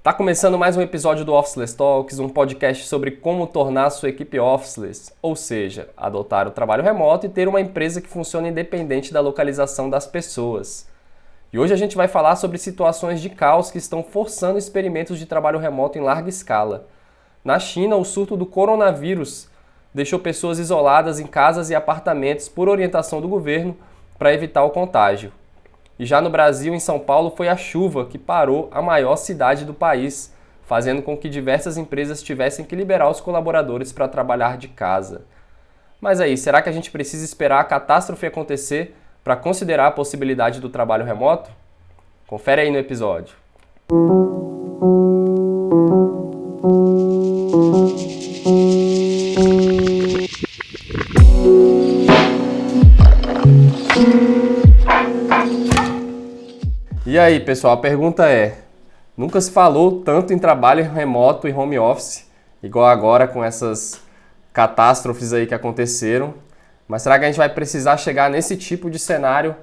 Tá começando mais um episódio do Officeless Talks, um podcast sobre como tornar sua equipe officeless, ou seja, adotar o trabalho remoto e ter uma empresa que funcione independente da localização das pessoas. E hoje a gente vai falar sobre situações de caos que estão forçando experimentos de trabalho remoto em larga escala. Na China, o surto do coronavírus deixou pessoas isoladas em casas e apartamentos por orientação do governo para evitar o contágio. E já no Brasil, em São Paulo, foi a chuva que parou a maior cidade do país, fazendo com que diversas empresas tivessem que liberar os colaboradores para trabalhar de casa. Mas aí, será que a gente precisa esperar a catástrofe acontecer para considerar a possibilidade do trabalho remoto? Confere aí no episódio. E aí, pessoal, a pergunta é: nunca se falou tanto em trabalho remoto e home office, igual agora com essas catástrofes aí que aconteceram, mas será que a gente vai precisar chegar nesse tipo de cenário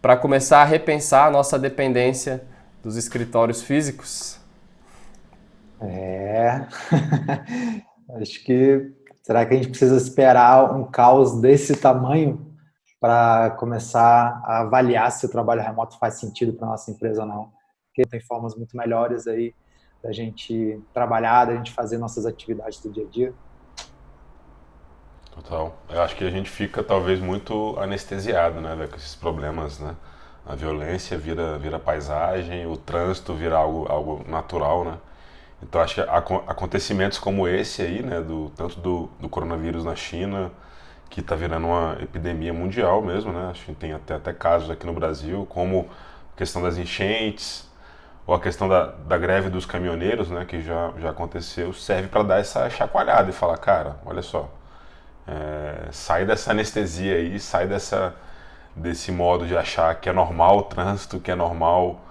para começar a repensar a nossa dependência dos escritórios físicos? Acho que será que a gente precisa esperar um caos desse tamanho para começar a avaliar se o trabalho remoto faz sentido para nossa empresa ou não? Porque tem formas muito melhores aí da gente trabalhar, da gente fazer nossas atividades do dia a dia. Total. Eu acho que a gente fica talvez muito anestesiado, né, com esses problemas, né? A violência vira paisagem, o trânsito vira algo natural, né? Então acho que acontecimentos como esse aí, né, tanto do coronavírus na China, que está virando uma epidemia mundial mesmo, né? Acho que tem até casos aqui no Brasil, como a questão das enchentes, ou a questão da greve dos caminhoneiros, né, que já aconteceu, serve para dar essa chacoalhada e falar, cara, olha só, sai dessa anestesia aí, sai desse modo de achar que é normal o trânsito, que é normal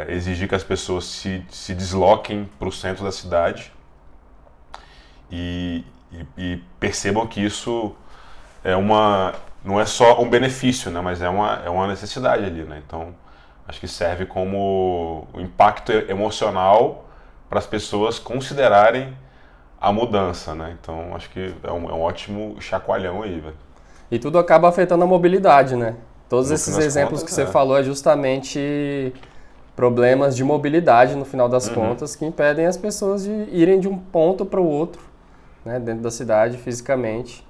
exigir que as pessoas se desloquem para o centro da cidade e percebam que isso não é só um benefício, né, mas é uma necessidade ali, né? Então acho que serve como um impacto emocional para as pessoas considerarem a mudança, né? Então acho que é um ótimo chacoalhão aí, velho. E tudo acaba afetando a mobilidade, né? Todos esses exemplos que você contas, falou é justamente problemas de mobilidade, no final das contas, que impedem as pessoas de irem de um ponto para o outro, né, dentro da cidade, fisicamente.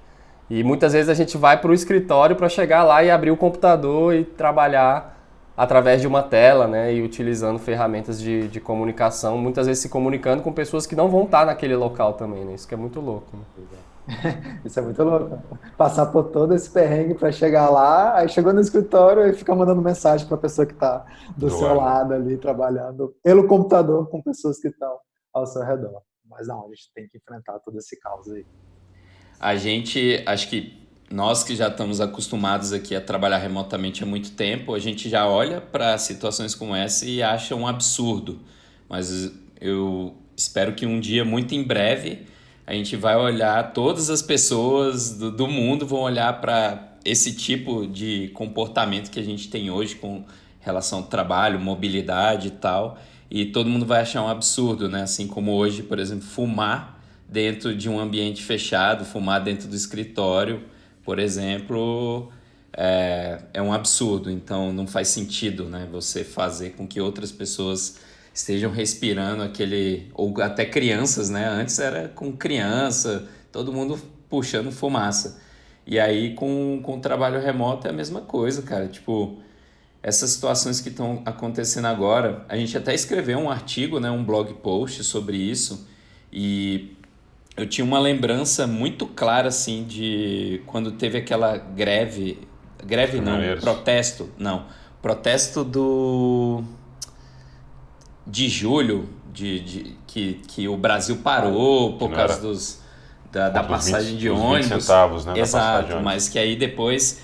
E muitas vezes a gente vai para o escritório para chegar lá e abrir o computador e trabalhar através de uma tela, né, e utilizando ferramentas de comunicação, muitas vezes se comunicando com pessoas que não vão estar naquele local também, né? Isso que é muito louco, né? Isso é muito louco. Passar por todo esse perrengue para chegar lá, aí chegou no escritório e fica mandando mensagem para a pessoa que está do seu lado ali, trabalhando pelo computador com pessoas que estão ao seu redor. Mas não, a gente tem que enfrentar todo esse caos aí. Acho que nós que já estamos acostumados aqui a trabalhar remotamente há muito tempo, a gente já olha para situações como essa e acha um absurdo. Mas eu espero que um dia, muito em breve, a gente vai olhar, todas as pessoas do mundo vão olhar para esse tipo de comportamento que a gente tem hoje com relação ao trabalho, mobilidade e tal, e todo mundo vai achar um absurdo, né? Assim como hoje, por exemplo, fumar dentro de um ambiente fechado, fumar dentro do escritório, por exemplo, é um absurdo. Então não faz sentido, né, você fazer com que outras pessoas estejam respirando ou até crianças, né? Antes era com criança, todo mundo puxando fumaça. E aí com o trabalho remoto é a mesma coisa, cara. Tipo, essas situações que estão acontecendo agora, a gente até escreveu um artigo, né, um blog post sobre isso, e eu tinha uma lembrança muito clara, assim, de quando teve aquela greve não, protesto de julho, que o Brasil parou por causa da passagem de ônibus. 20 centavos, né? Exato, mas que aí depois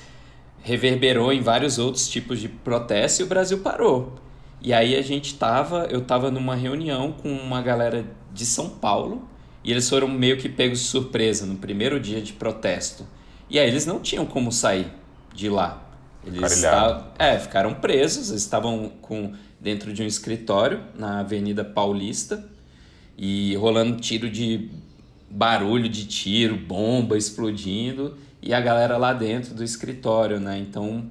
reverberou em vários outros tipos de protesto e o Brasil parou. E aí eu estava numa reunião com uma galera de São Paulo e eles foram meio que pegos de surpresa no primeiro dia de protesto. E aí eles não tinham como sair de lá. Eles ficaram presos, eles estavam dentro de um escritório na Avenida Paulista e rolando barulho de tiro, bomba explodindo e a galera lá dentro do escritório, né? Então,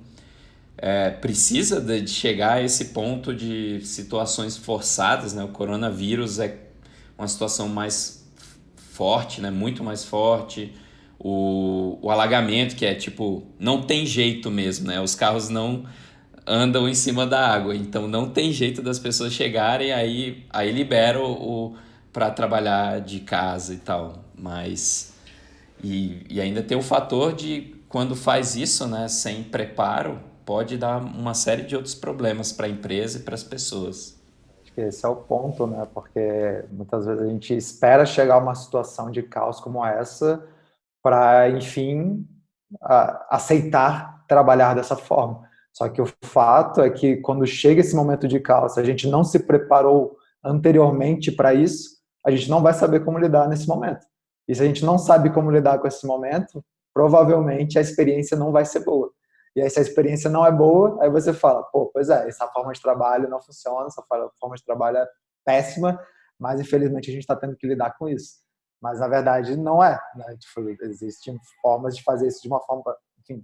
precisa de chegar a esse ponto de situações forçadas, né? O coronavírus é uma situação mais forte, né? Muito mais forte. O alagamento, que é tipo, não tem jeito mesmo, né? Os carros não andam em cima da água, então não tem jeito das pessoas chegarem, aí liberam para trabalhar de casa e tal. Mas e ainda tem o fator de quando faz isso, né, sem preparo, pode dar uma série de outros problemas para a empresa e para as pessoas. Acho que esse é o ponto, né? Porque muitas vezes a gente espera chegar a uma situação de caos como essa para, enfim, aceitar trabalhar dessa forma. Só que o fato é que quando chega esse momento de caos, se a gente não se preparou anteriormente para isso, a gente não vai saber como lidar nesse momento. E se a gente não sabe como lidar com esse momento, provavelmente a experiência não vai ser boa. E aí, se a experiência não é boa, aí você fala, pô, pois é, essa forma de trabalho não funciona, essa forma de trabalho é péssima, mas infelizmente a gente está tendo que lidar com isso. Mas na verdade não é, né? Existem formas de fazer isso de uma forma, enfim,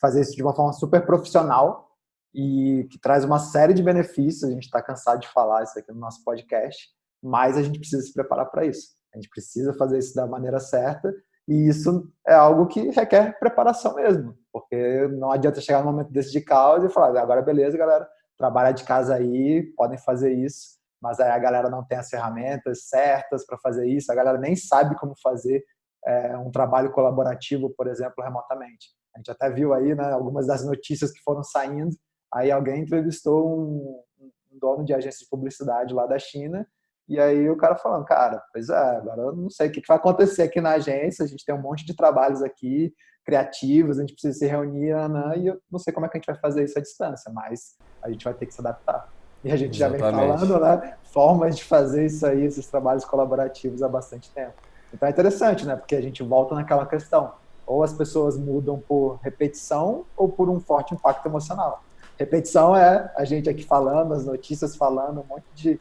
fazer isso de uma forma super profissional e que traz uma série de benefícios. A gente está cansado de falar isso aqui no nosso podcast, mas a gente precisa se preparar para isso. A gente precisa fazer isso da maneira certa e isso é algo que requer preparação mesmo, porque não adianta chegar num momento desse de caos e falar, agora beleza, galera, trabalha de casa aí, podem fazer isso, mas aí a galera não tem as ferramentas certas para fazer isso, a galera nem sabe como fazer um trabalho colaborativo, por exemplo, remotamente. A gente até viu aí, né, algumas das notícias que foram saindo, aí alguém entrevistou um dono de agência de publicidade lá da China, e aí o cara falando, cara, pois é, agora eu não sei o que vai acontecer aqui na agência, a gente tem um monte de trabalhos aqui, criativos, a gente precisa se reunir, e eu não sei como é que a gente vai fazer isso à distância, mas a gente vai ter que se adaptar. E a gente já vem falando, né, formas de fazer isso aí, esses trabalhos colaborativos há bastante tempo. Então é interessante, né, porque a gente volta naquela questão, ou as pessoas mudam por repetição ou por um forte impacto emocional. Repetição é a gente aqui falando, as notícias falando, um monte de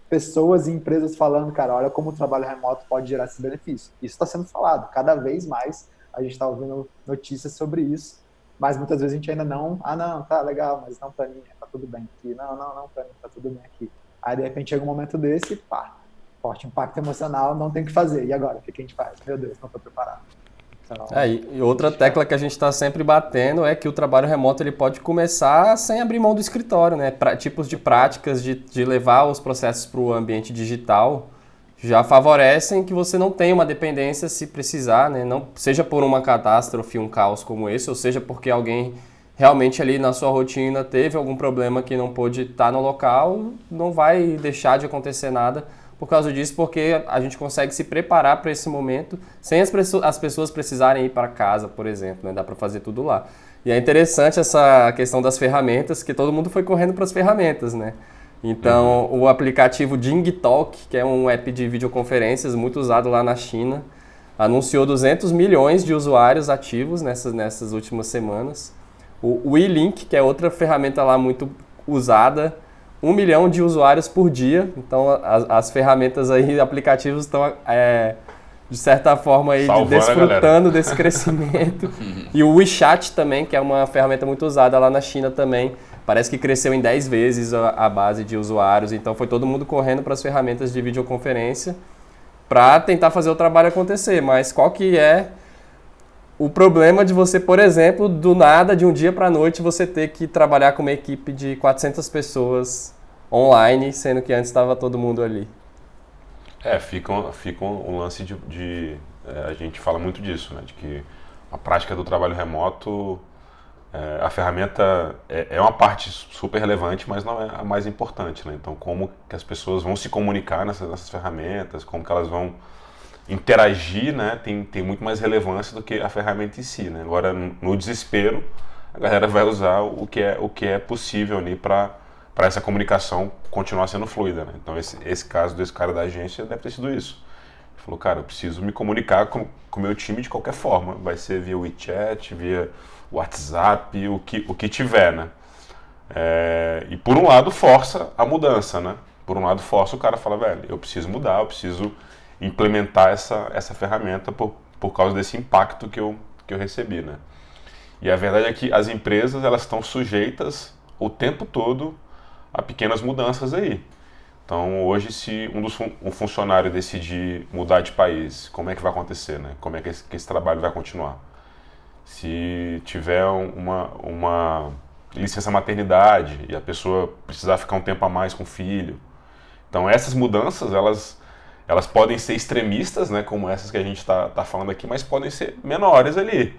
pessoas e empresas falando, cara, olha como o trabalho remoto pode gerar esse benefício. Isso está sendo falado. Cada vez mais a gente está ouvindo notícias sobre isso, mas muitas vezes a gente ainda não, não, tá legal, mas não para mim, tá tudo bem aqui. Não, para mim, tá tudo bem aqui. Aí, de repente, chega um momento desse, pá, forte impacto emocional, não tem o que fazer. E agora? O que a gente faz? Meu Deus, não estou preparado. Então, e outra tecla que a gente está sempre batendo é que o trabalho remoto ele pode começar sem abrir mão do escritório, né? Tipos de práticas de levar os processos para o ambiente digital já favorecem que você não tenha uma dependência se precisar, né? Não, seja por uma catástrofe, um caos como esse, ou seja porque alguém realmente ali na sua rotina teve algum problema que não pôde estar no local, não vai deixar de acontecer nada por causa disso, porque a gente consegue se preparar para esse momento sem as pessoas precisarem ir para casa, por exemplo, né? Dá para fazer tudo lá. E é interessante essa questão das ferramentas, que todo mundo foi correndo para as ferramentas, né? Então, o aplicativo DingTalk, que é um app de videoconferências muito usado lá na China, anunciou 200 milhões de usuários ativos nessas últimas semanas. O WeLink, que é outra ferramenta lá muito usada, 1 milhão de usuários por dia. Então, as ferramentas aí, aplicativos estão, de certa forma, aí, desfrutando desse crescimento. E o WeChat também, que é uma ferramenta muito usada lá na China também. Parece que cresceu em 10 vezes a base de usuários. Então, foi todo mundo correndo para as ferramentas de videoconferência para tentar fazer o trabalho acontecer. Mas qual que é o problema de você, por exemplo, do nada, de um dia para a noite, você ter que trabalhar com uma equipe de 400 pessoas online, sendo que antes estava todo mundo ali? Fica um lance a gente fala muito disso, né? De que a prática do trabalho remoto, a ferramenta é uma parte super relevante, mas não é a mais importante, né? Então, como que as pessoas vão se comunicar nessas ferramentas, como que elas vão interagir, né? Tem muito mais relevância do que a ferramenta em si, né? Agora, no desespero, a galera vai usar o que é possível ali para essa comunicação continuar sendo fluida, né? Então, esse caso desse cara da agência deve ter sido isso. Ele falou, cara, eu preciso me comunicar com o meu time de qualquer forma. Vai ser via WeChat, via WhatsApp, o que tiver, né? E por um lado força a mudança, né? Por um lado força o cara a falar, velho, eu preciso mudar, eu preciso implementar essa ferramenta por causa desse impacto que eu recebi, né? E a verdade é que as empresas, elas estão sujeitas o tempo todo a pequenas mudanças aí. Então, hoje, se um funcionário decidir mudar de país, como é que vai acontecer, né? Como é que esse trabalho vai continuar? Se tiver uma licença maternidade e a pessoa precisar ficar um tempo a mais com o filho. Então, essas mudanças, elas podem ser extremistas, né? Como essas que a gente tá falando aqui, mas podem ser menores ali.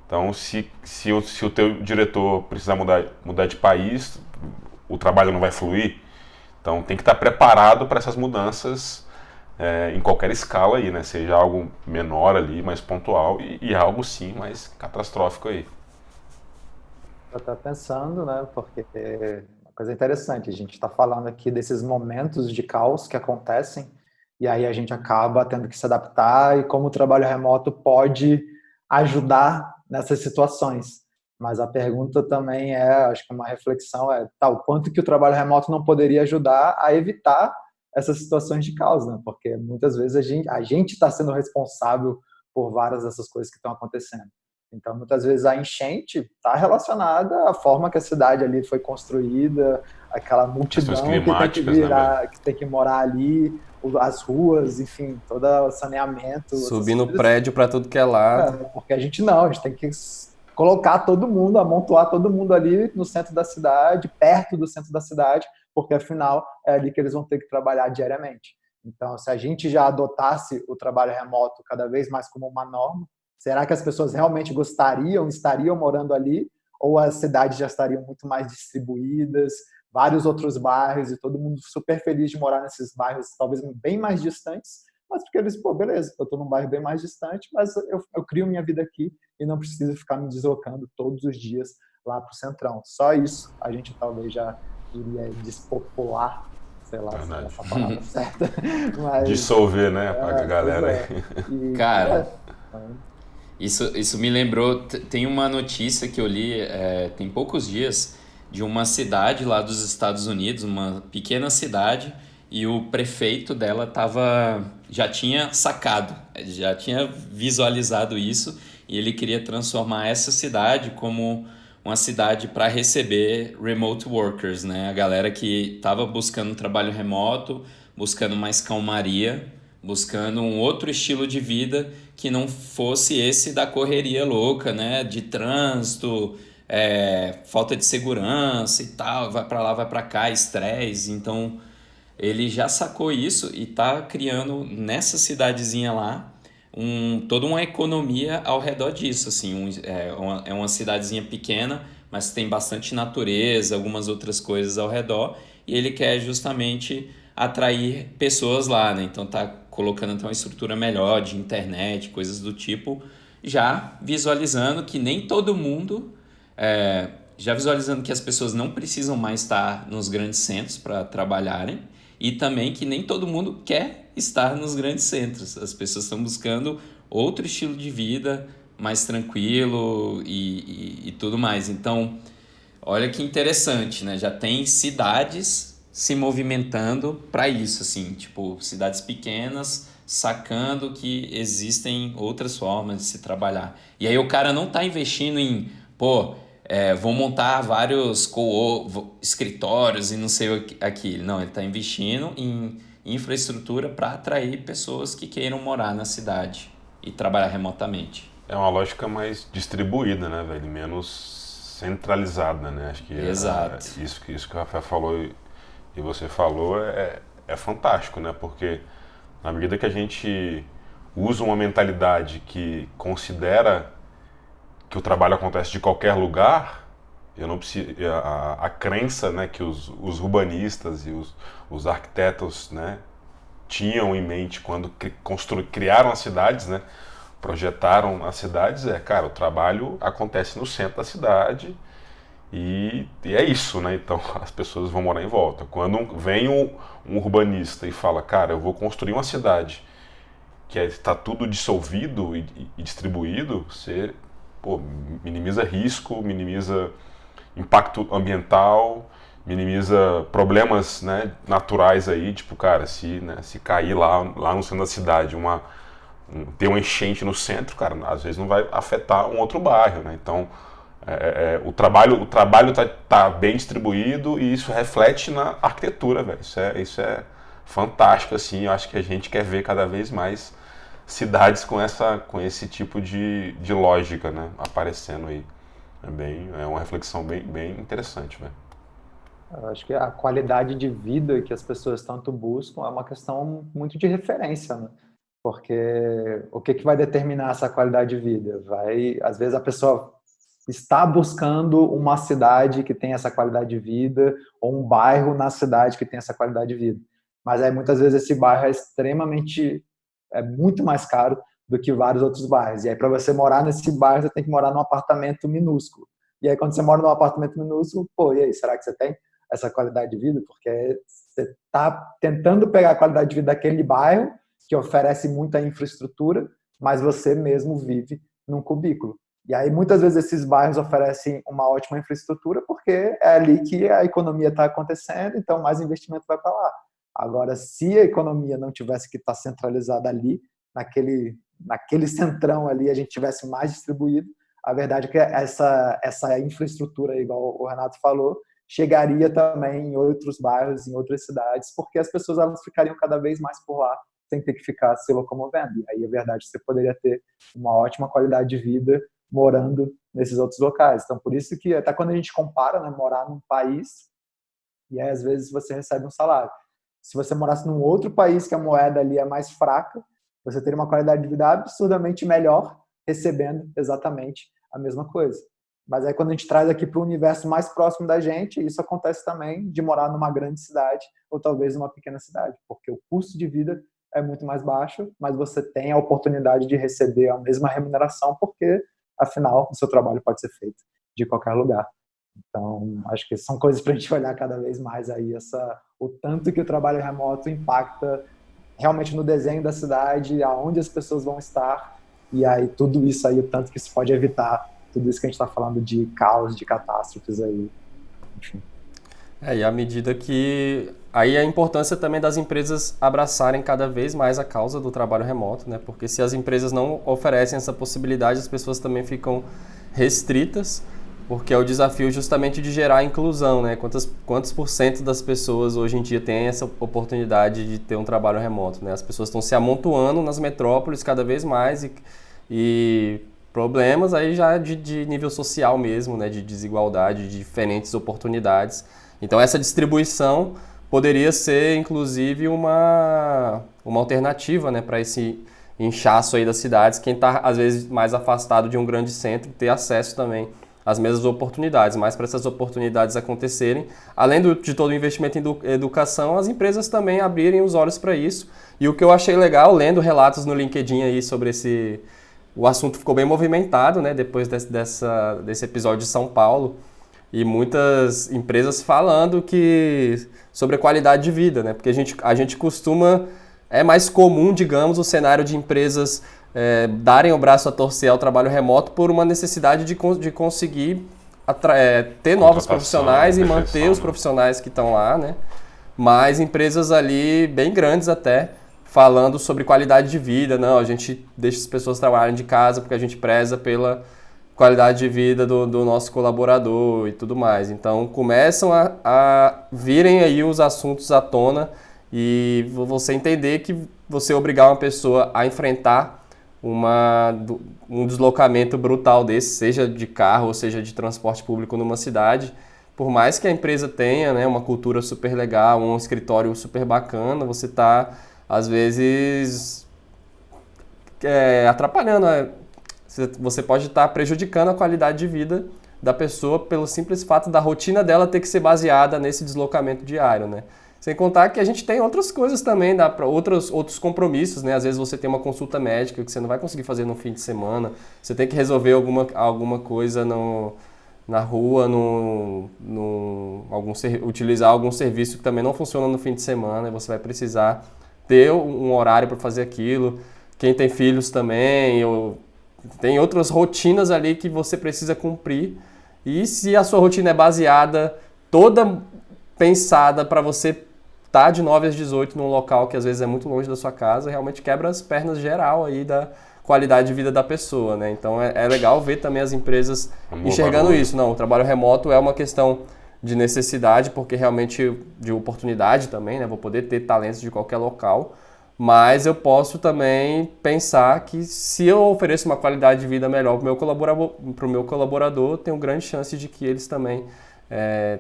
Então, se o teu diretor precisar mudar de país, o trabalho não vai fluir. Então, tem que estar preparado para essas mudanças em qualquer escala aí, né? Seja algo menor ali, mais pontual, e algo sim mais catastrófico aí. Eu estou pensando, né? Porque é uma coisa interessante, a gente está falando aqui desses momentos de caos que acontecem, e aí a gente acaba tendo que se adaptar, e como o trabalho remoto pode ajudar nessas situações. Mas a pergunta também acho que uma reflexão o quanto que o trabalho remoto não poderia ajudar a evitar essas situações de caos, né? Porque muitas vezes a gente está sendo responsável por várias dessas coisas que estão acontecendo. Então, muitas vezes a enchente está relacionada à forma que a cidade ali foi construída, aquela multidão que tem que virar, que tem que morar ali, as ruas, enfim, todo o saneamento. Subindo prédio para tudo que é lado. Porque a gente tem que colocar todo mundo, amontoar todo mundo ali no centro da cidade, perto do centro da cidade, porque afinal é ali que eles vão ter que trabalhar diariamente. Então, se a gente já adotasse o trabalho remoto cada vez mais como uma norma, será que as pessoas realmente estariam morando ali? Ou as cidades já estariam muito mais distribuídas, vários outros bairros, e todo mundo super feliz de morar nesses bairros, talvez bem mais distantes, mas porque eles, beleza, eu estou num bairro bem mais distante, mas eu crio minha vida aqui e não preciso ficar me deslocando todos os dias lá para o centrão. Só isso a gente talvez já iria despopular, sei lá se é essa palavra certa. Mas, dissolver, né, a galera. Cara, isso me lembrou, tem uma notícia que eu li tem poucos dias, de uma cidade lá dos Estados Unidos, uma pequena cidade, e o prefeito dela já tinha sacado, já tinha visualizado isso, e ele queria transformar essa cidade como uma cidade para receber remote workers, né? A galera que estava buscando trabalho remoto, buscando mais calmaria, buscando um outro estilo de vida que não fosse esse da correria louca, né? De trânsito, falta de segurança e tal, vai para lá, vai para cá, estresse. Então, ele já sacou isso e está criando nessa cidadezinha lá toda uma economia ao redor disso. Assim, é uma cidadezinha pequena, mas tem bastante natureza, algumas outras coisas ao redor, e ele quer justamente atrair pessoas lá, né? Então tá colocando até uma estrutura melhor de internet, coisas do tipo, já visualizando que nem todo mundo... já visualizando que as pessoas não precisam mais estar nos grandes centros para trabalharem, e também que nem todo mundo quer estar nos grandes centros. As pessoas estão buscando outro estilo de vida, mais tranquilo e tudo mais. Então, olha que interessante, né? Já tem cidades se movimentando para isso, assim, tipo, cidades pequenas sacando que existem outras formas de se trabalhar. E aí o cara não está investindo em, vou montar vários escritórios e não sei aquilo. Não, ele está investindo em infraestrutura para atrair pessoas que queiram morar na cidade e trabalhar remotamente. É uma lógica mais distribuída, né, velho? Menos centralizada, né? Acho que Exato. Isso que o Rafael falou e você falou é fantástico, né? Porque na medida que a gente usa uma mentalidade que considera que o trabalho acontece de qualquer lugar, eu não preciso, a crença, né, que os urbanistas e os arquitetos, né, tinham em mente quando criaram as cidades, né, projetaram as cidades, cara, o trabalho acontece no centro da cidade e é isso, né? Então as pessoas vão morar em volta. Quando vem um urbanista e fala, cara, eu vou construir uma cidade que está tudo dissolvido e distribuído, você minimiza risco, minimiza impacto ambiental, minimiza problemas, né, naturais aí, tipo, cara, se cair lá no centro da cidade, ter uma enchente no centro, cara, às vezes não vai afetar um outro bairro, né? Então, o trabalho tá bem distribuído e isso reflete na arquitetura, velho. Isso é fantástico, assim. Eu acho que a gente quer ver cada vez mais cidades com esse tipo de lógica, né, aparecendo aí. É uma reflexão bem interessante, velho. Eu acho que a qualidade de vida que as pessoas tanto buscam é uma questão muito de referência, né? Porque o que vai determinar essa qualidade de vida? Às vezes a pessoa está buscando uma cidade que tem essa qualidade de vida ou um bairro na cidade que tem essa qualidade de vida. Mas aí muitas vezes esse bairro é muito mais caro do que vários outros bairros. E aí para você morar nesse bairro você tem que morar num apartamento minúsculo. E aí quando você mora num apartamento minúsculo, pô, e aí, será que você tem essa qualidade de vida? Porque você está tentando pegar a qualidade de vida daquele bairro que oferece muita infraestrutura, mas você mesmo vive num cubículo. E aí, muitas vezes, esses bairros oferecem uma ótima infraestrutura porque é ali que a economia está acontecendo, então mais investimento vai para lá. Agora, se a economia não tivesse que estar centralizada ali, naquele centrão ali, a gente tivesse mais distribuído, a verdade é que essa infraestrutura, igual o Renato falou, chegaria também em outros bairros, em outras cidades, porque as pessoas elas ficariam cada vez mais por lá, sem ter que ficar se locomovendo. E aí, a verdade, você poderia ter uma ótima qualidade de vida morando nesses outros locais. Então, por isso que até quando a gente compara, né, morar num país, e aí, às vezes, você recebe um salário. Se você morasse num outro país que a moeda ali é mais fraca, você teria uma qualidade de vida absurdamente melhor recebendo exatamente a mesma coisa. Mas aí, quando a gente traz aqui para o universo mais próximo da gente, isso acontece também de morar numa grande cidade ou talvez numa pequena cidade, porque o custo de vida é muito mais baixo, mas você tem a oportunidade de receber a mesma remuneração porque, afinal, o seu trabalho pode ser feito de qualquer lugar. Então, acho que são coisas para a gente olhar cada vez mais aí, o tanto que o trabalho remoto impacta realmente no desenho da cidade, aonde as pessoas vão estar, e aí tudo isso aí, o tanto que isso pode evitar tudo isso que a gente está falando de caos, de catástrofes aí, enfim. E à medida que... Aí a importância também das empresas abraçarem cada vez mais a causa do trabalho remoto, né? Porque se as empresas não oferecem essa possibilidade, as pessoas também ficam restritas, porque é o desafio justamente de gerar inclusão, né? Quantos por cento das pessoas hoje em dia têm essa oportunidade de ter um trabalho remoto, né? As pessoas estão se amontoando nas metrópoles cada vez mais e problemas aí já de nível social mesmo, né? De desigualdade, de diferentes oportunidades. Então essa distribuição poderia ser, inclusive, uma alternativa, né, para esse inchaço aí das cidades. Quem está, às vezes, mais afastado de um grande centro, ter acesso também às mesmas oportunidades. Mas para essas oportunidades acontecerem, além de todo o investimento em educação, as empresas também abrirem os olhos para isso. E o que eu achei legal, lendo relatos no LinkedIn aí sobre o assunto ficou bem movimentado, né, depois desse episódio de São Paulo. E muitas empresas falando sobre a qualidade de vida, né? Porque a gente costuma... É mais comum, digamos, o cenário de empresas darem o braço a torcer ao trabalho remoto por uma necessidade de conseguir ter novos profissionais e manter os profissionais que estão lá, né? Mas empresas ali bem grandes até, falando sobre qualidade de vida. Não, a gente deixa as pessoas trabalharem de casa porque a gente preza pela qualidade de vida do nosso colaborador e tudo mais. Então, começam a virem aí os assuntos à tona e você entender que você obrigar uma pessoa a enfrentar um deslocamento brutal desse, seja de carro ou seja de transporte público numa cidade, por mais que a empresa tenha, né, uma cultura super legal, um escritório super bacana, você está, às vezes, atrapalhando você pode estar prejudicando a qualidade de vida da pessoa pelo simples fato da rotina dela ter que ser baseada nesse deslocamento diário, né? Sem contar que a gente tem outras coisas também, dá para outros compromissos, né? Às vezes você tem uma consulta médica que você não vai conseguir fazer no fim de semana, você tem que resolver alguma coisa na rua, utilizar algum serviço que também não funciona no fim de semana, e você vai precisar ter um horário para fazer aquilo. Quem tem filhos também, tem outras rotinas ali que você precisa cumprir E se a sua rotina é baseada, toda pensada para você estar de 9 às 18 num local que às vezes é muito longe da sua casa, realmente quebra as pernas geral aí da qualidade de vida da pessoa, né? Então é legal ver também as empresas enxergando isso. Não, o trabalho remoto é uma questão de necessidade, porque realmente de oportunidade também, né? Vou poder ter talentos de qualquer local, mas eu posso também pensar que se eu ofereço uma qualidade de vida melhor para o meu colaborador, tenho grande chance de que eles também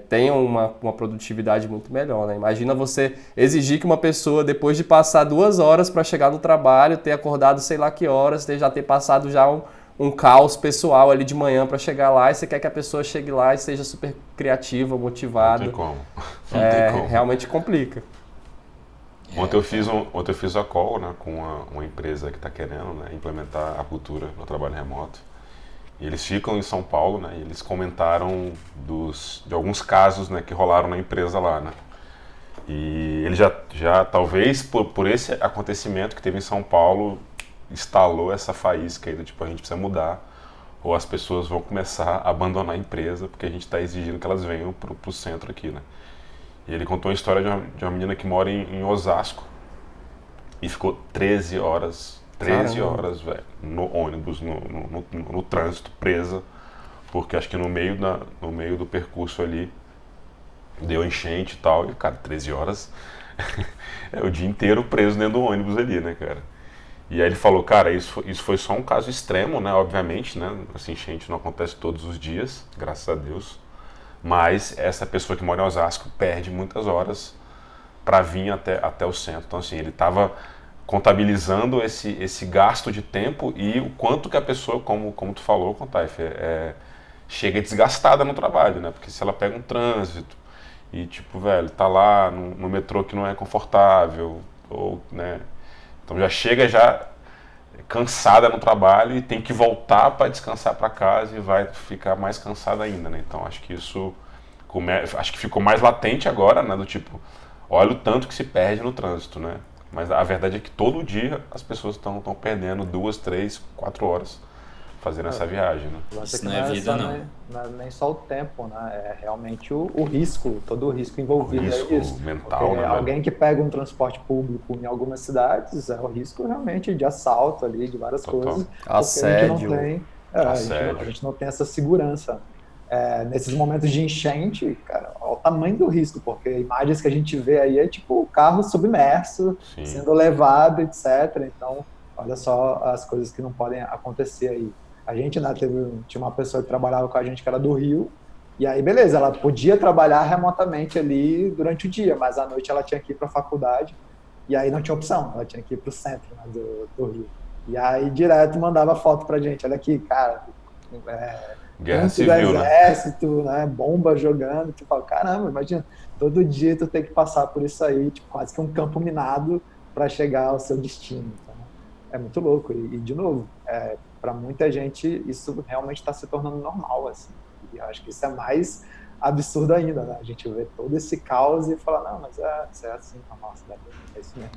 tenham uma produtividade muito melhor, né? Imagina você exigir que uma pessoa, depois de passar 2 horas para chegar no trabalho, ter acordado sei lá que horas, já ter passado já um caos pessoal ali de manhã para chegar lá, e você quer que a pessoa chegue lá e seja super criativa, motivada. Não tem como. Não tem como. Realmente complica. Ontem eu fiz a call, né, com uma empresa que está querendo, né, implementar a cultura no trabalho remoto. E eles ficam em São Paulo, né, e eles comentaram de alguns casos, né, que rolaram na empresa lá, né. E ele já talvez por esse acontecimento que teve em São Paulo, instalou essa faísca aí do tipo, a gente precisa mudar, ou as pessoas vão começar a abandonar a empresa, porque a gente está exigindo que elas venham para o centro aqui, né. E ele contou a história de uma menina que mora em Osasco e ficou 13 horas, velho, no ônibus, no trânsito, presa, porque acho que no meio do percurso ali deu enchente e tal, e cara, 13 horas é o dia inteiro preso dentro do ônibus ali, né, cara? E aí ele falou, cara, isso foi só um caso extremo, né, obviamente, né, essa enchente não acontece todos os dias, graças a Deus. Mas essa pessoa que mora em Osasco perde muitas horas para vir até o centro. Então, assim, ele estava contabilizando esse gasto de tempo e o quanto que a pessoa, como tu falou, Contaif, chega desgastada no trabalho, né? Porque se ela pega um trânsito e, tipo, velho, tá lá no metrô que não é confortável, ou, né? Então já chega cansada no trabalho e tem que voltar para descansar para casa e vai ficar mais cansada ainda, né? Então acho que isso acho que ficou mais latente agora, né? Do tipo, olha o tanto que se perde no trânsito, né? Mas a verdade é que todo dia as pessoas estão perdendo 2, 3, 4 horas fazendo essa viagem, né? Isso não é vida, não. Não é nem só o tempo, né? É realmente o risco, todo o risco envolvido. O risco mental, porque né? Alguém que pega um transporte público em algumas cidades, é o risco realmente de assalto ali, de várias coisas. Assédio. A gente não tem essa segurança. Nesses momentos de enchente, cara, olha o tamanho do risco, porque imagens que a gente vê aí é tipo o carro submerso, Sim. sendo levado, etc. Então, olha só as coisas que não podem acontecer aí. A gente, né, tinha uma pessoa que trabalhava com a gente que era do Rio, e aí, beleza, ela podia trabalhar remotamente ali durante o dia, mas à noite ela tinha que ir para a faculdade, e aí não tinha opção, ela tinha que ir para o centro, né, do Rio. E aí, direto, mandava foto pra gente, olha aqui, cara, guerra civil, exército, né, bomba jogando, tu fala, caramba, imagina, todo dia tu tem que passar por isso aí, tipo, quase que um campo minado para chegar ao seu destino. Então, é muito louco, e de novo, para muita gente isso realmente está se tornando normal, assim. E eu acho que isso é mais absurdo ainda, né? A gente vê todo esse caos e fala, não, mas isso é assim, nossa, é isso mesmo.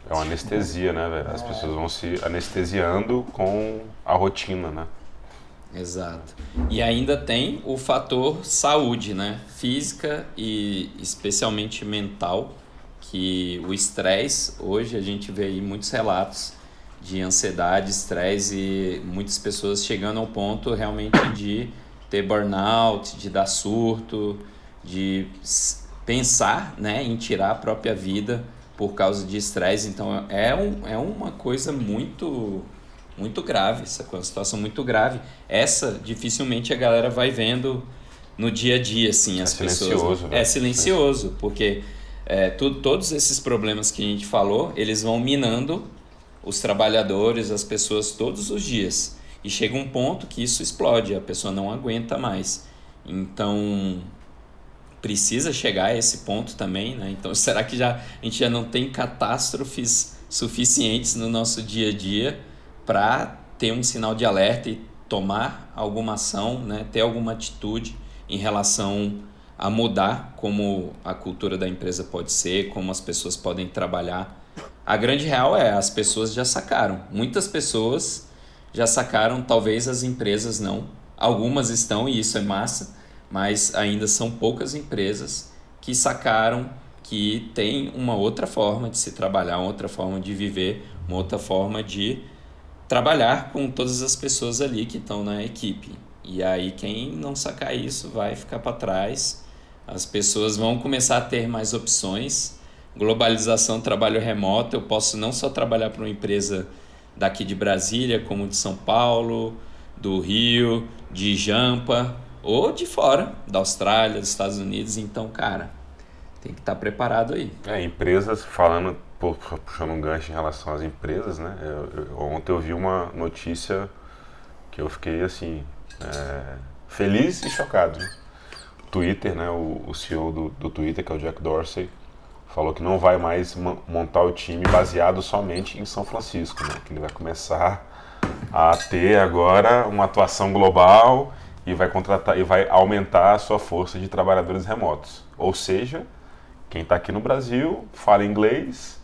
É uma anestesia, né, velho? As pessoas vão se anestesiando com a rotina, né? Exato. E ainda tem o fator saúde, né? Física e especialmente mental, que o estresse, hoje a gente vê aí muitos relatos de ansiedade, estresse e muitas pessoas chegando ao ponto realmente de ter burnout, de dar surto, de pensar, né, em tirar a própria vida por causa de estresse. Então é uma coisa muito grave, uma situação muito grave. Essa dificilmente a galera vai vendo no dia a dia, assim, as pessoas. Silencioso, é silencioso, porque todos esses problemas que a gente falou, eles vão minando os trabalhadores, as pessoas todos os dias. E chega um ponto que isso explode, a pessoa não aguenta mais. Então, precisa chegar a esse ponto também, né? Então, será que a gente já não tem catástrofes suficientes no nosso dia a dia para ter um sinal de alerta e tomar alguma ação, né? Ter alguma atitude em relação a mudar como a cultura da empresa pode ser, como as pessoas podem trabalhar? A grande real as pessoas já sacaram. Muitas pessoas já sacaram, talvez as empresas não, Algumas estão, e isso é massa, mas ainda são poucas empresas que sacaram que tem uma outra forma de se trabalhar, uma outra forma de viver, uma outra forma de trabalhar com todas as pessoas ali que estão na equipe. E aí quem não sacar isso vai ficar para trás. As pessoas vão começar a ter mais opções. Globalização, trabalho remoto, eu posso não só trabalhar para uma empresa daqui de Brasília, como de São Paulo, do Rio, de Jampa, ou de fora, da Austrália, dos Estados Unidos. Então, cara, tem que estar preparado aí. Empresas, falando, puxando um gancho em relação às empresas, né? Ontem eu vi uma notícia que eu fiquei, assim, feliz e chocado, né? Twitter, né? O CEO do Twitter, que é o Jack Dorsey, falou que não vai mais montar o time baseado somente em São Francisco, né? Que ele vai começar a ter agora uma atuação global e vai contratar e vai aumentar a sua força de trabalhadores remotos. Ou seja, quem está aqui no Brasil, fala inglês,